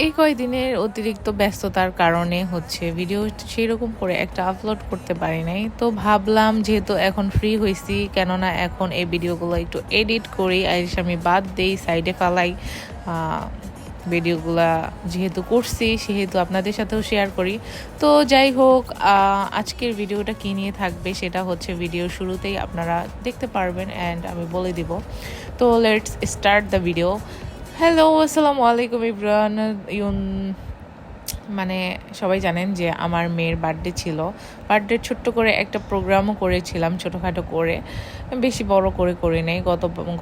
এই কয়দিনের অতিরিক্ত ব্যস্ততার কারণে হচ্ছে ভিডিও সেরকম করে একটা আপলোড করতে পারি নাই। তো ভাবলাম যেহেতু এখন ফ্রি হয়েছি, কেননা এখন এই ভিডিওগুলো একটু এডিট করি, আমি বাদ দেই, সাইডে ফালাই। ভিডিওগুলা যেহেতু করছি সেহেতু আপনাদের সাথেও শেয়ার করি। তো যাই হোক, আজকের ভিডিওটা কী নিয়ে থাকবে সেটা হচ্ছে ভিডিও শুরুতেই আপনারা দেখতে পারবেন অ্যান্ড আমি বলে দিব। তো let's start the video. Hello, আসসালামু আলাইকুম ইব্রান। মানে সবাই জানেন যে আমার মেয়ের বার্থডে ছিল। বার্থডে ছোট্ট করে একটা প্রোগ্রামও করেছিলাম, ছোটোখাটো করে, বেশি বড় করে করি নাই।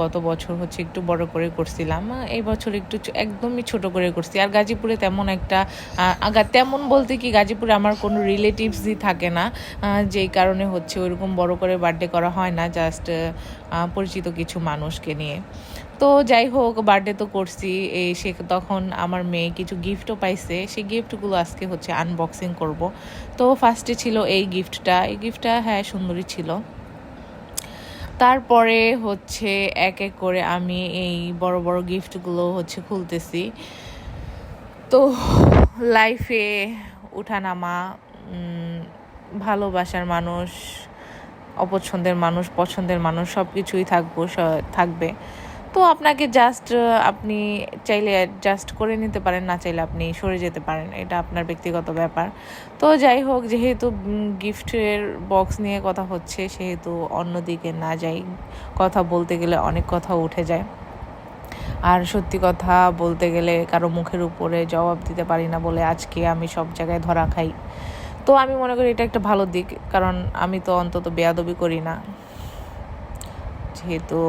গত বছর হচ্ছে একটু বড় করে করছিলাম, এই বছর একটু একদমই ছোট করে করছি। আর গাজীপুরে তেমন একটা তেমন বলতে কি, গাজীপুরে আমার কোনো রিলেটিভসই থাকে না, যেই কারণে হচ্ছে ওইরকম বড় করে বার্থডে করা হয় না, জাস্ট পরিচিত কিছু মানুষকে নিয়ে। তো যাই হোক, বার্থডে তো করছি, সে তখন আমার মেয়ে কিছু গিফটও পাইছে, সেই গিফটগুলো আজকে হচ্ছে আনবক্সিং করব। তো ফার্স্টে ছিল এই গিফটটা হ্যাঁ সুন্দরী ছিল। তারপরে হচ্ছে এক এক করে আমি এই বড় বড় গিফটগুলো হচ্ছে খুলতেছি। তো লাইফে উঠানামা, ভালোবাসার মানুষ, অপছন্দের মানুষ, পছন্দের মানুষ, সব কিছুই থাকবে। তো আপনাকে জাস্ট আপনি চাইলে অ্যাডজাস্ট করে নিতে পারেন, না চাইলে আপনি সরে যেতে পারেন, এটা আপনার ব্যক্তিগত ব্যাপার। তো যাই হোক, যেহেতু গিফটের বক্স নিয়ে কথা হচ্ছে সেহেতু অন্যদিকে না যাই, কথা বলতে গেলে অনেক কথা উঠে যায়। আর সত্যি কথা বলতে গেলে কারো মুখের উপরে জবাব দিতে পারি না বলে আজকে আমি সব জায়গায় ধরা খাই। তো আমি মনে করি এটা একটা ভালো দিক, কারণ আমি তো অন্তত বেয়াদবি করি না, যেহেতু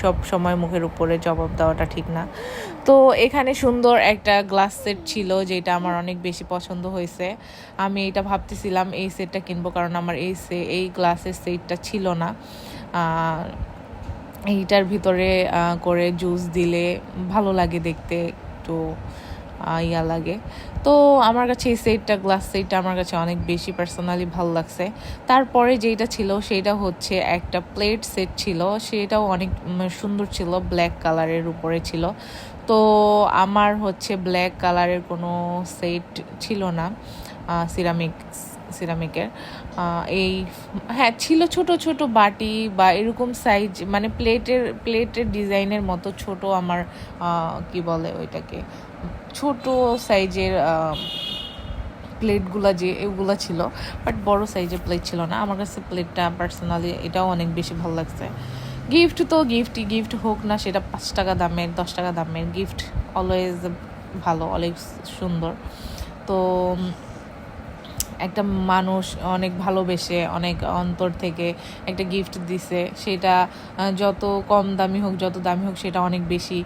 সব সময় মুখের উপরে জবাব দেওয়াটা ঠিক না। তো এখানে সুন্দর একটা গ্লাস সেট ছিল, যেটা আমার অনেক বেশি পছন্দ হয়েছে। আমি এটা ভাবতেছিলাম এই সেটটা কিনবো, কারণ আমার এই গ্লাসের সেটটা ছিল না। এইটার ভিতরে করে জুস দিলে ভালো লাগে দেখতে, একটু ইয়া লাগে। তো আমার কাছে এই গ্লাস সেটটা আমার কাছে অনেক বেশি পার্সোনালি ভালো লাগছে। তারপরে যেটা ছিল সেটা হচ্ছে একটা প্লেট সেট ছিল, সেটাও অনেক সুন্দর ছিল, ব্ল্যাক কালারের উপরে ছিল। তো আমার হচ্ছে ব্ল্যাক কালারের কোনো সেট ছিল না, সিরামিকের। এই হ্যাঁ ছিল ছোট ছোট বাটি বা এরকম সাইজ, মানে প্লেটের ডিজাইনের মতো ছোট, আমার কি বলে ওইটাকে, ছোট সাইজের প্লেটগুলা যে এগুলো ছিল, বাট বড় সাইজের প্লেট ছিল না। আমার কাছে প্লেটটা পার্সোনালি এটাও অনেক বেশি ভালো লাগছে। গিফট তো গিফট হোক না সেটা 5 টাকা দামের, 10 টাকা দামের, গিফট অলওয়েজ ভালো, অনেক সুন্দর। তো একটা মানুষ অনেক ভালোবেসে, অনেক অন্তর থেকে একটা গিফট দিছে, সেটা যত কম দামি হোক, যত দামি হোক, সেটা অনেক বেশি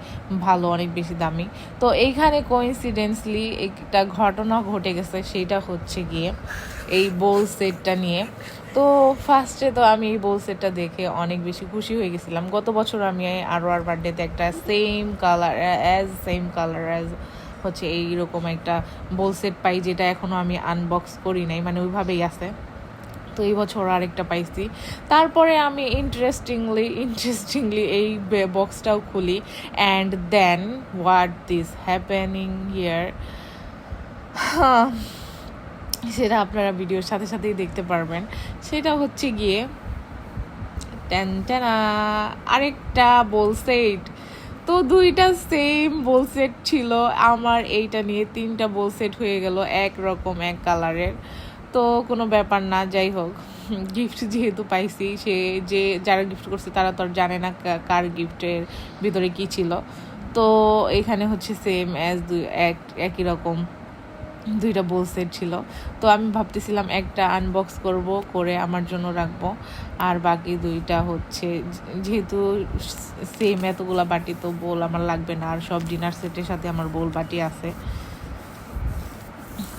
ভালো, অনেক বেশি দামি। তো এইখানে কোইন্সিডেন্সলি একটা ঘটনা ঘটে গেছে, সেটা হচ্ছে গিয়ে এই বোল সেটটা নিয়ে। তো ফার্স্টে তো আমি এই বোল সেটটা দেখে অনেক বেশি খুশি হয়ে গেছিলাম। গত বছর আমি আর বার্থডেতে একটা সেম কালার অ্যাজ হচ্ছে এইরকম একটা বোল সেট পাই, যেটা এখনও আমি আনবক্স করি নাই, মানে ওইভাবেই আছে। তো এই বছর আরেকটা পাইছি। তারপরে আমি ইন্টারেস্টিংলি এই বক্সটাও খুলি, and then what this happening here, সেটা আপনারা ভিডিওর সাথে সাথেই দেখতে পারবেন। সেটা হচ্ছে গিয়ে আরেকটা বোল সেট। তো দুইটা সেম বোল সেট ছিল আমার, এইটা নিয়ে 3টা বোল সেট হয়ে গেল একরকম, এক কালারের। তো কোনো ব্যাপার না, যাই হোক, গিফট যেহেতু পাইছি, যারা গিফট করছে তারা তো আর জানে না কার গিফটের ভিতরে কি ছিল। তো এখানে হচ্ছে সেম একই রকম 2টা বোল সেট ছিল। তো আমি ভাবতেছিলাম একটা আনবক্স করে আমার জন্য রাখবো, আর বাকি 2টা হচ্ছে, যেহেতু সেম এতগুলা বাটি, তো বোল আমার লাগবে না, আর সব ডিনার সেটের সাথে আমার বোল বাটি আছে।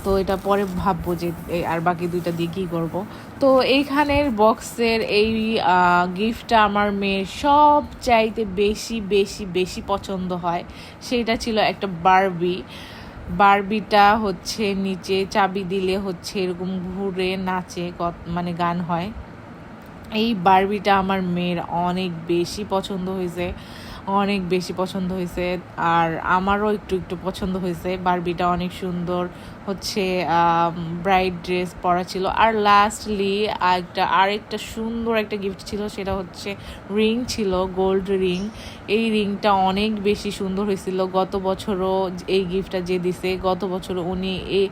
তো এটা পরে ভাববো যে আর বাকি 2টা দিয়ে কী করবো। তো এইখানের বক্সের এই গিফটটা আমার মেয়ের সব চাইতে বেশি বেশি বেশি পছন্দ হয়, সেইটা ছিল একটা বারবিটা হচ্ছে নিচে চাবি দিলে হচ্ছে এরকম ঘুরে নাচে, মানে গান হয়। এই বারবিটা আমার মেয়ের অনেক বেশি পছন্দ হয়েছে, অনেক বেশি পছন্দ হয়েছে। আর আমারও একটু একটু পছন্দ হয়েছে। বারবিটা অনেক সুন্দর হচ্ছে ব্রাইড ড্রেস পরা ছিল। আর লাস্টলি আরেকটা সুন্দর একটা গিফট ছিল, সেটা হচ্ছে রিং ছিল, গোল্ড রিং। এই রিংটা অনেক বেশি সুন্দর হয়েছিল। গত বছরও এই গিফটটা যে দিছে, গত বছর উনি এই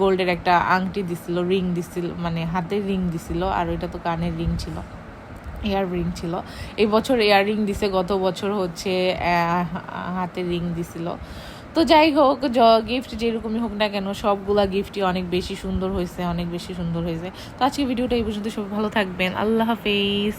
গোল্ডের একটা আংটি দিছিল, রিং দিছিল, মানে হাতের রিং দিছিল, আর ওইটা তো কানের রিং ছিল, ইয়ার রিং ছিল। এই বছর ইয়ার রিং দিছে, গত বছর হচ্ছে হাতের রিং দিছিল। তো যাই হোক, গিফট যেরকমই হোক না কেন, সবগুলা গিফটই অনেক বেশি সুন্দর হয়েছে, অনেক বেশি সুন্দর হয়েছে। তো আজকে ভিডিওটা এই পর্যন্ত, সব ভালো থাকবেন, আল্লাহ হাফেজ।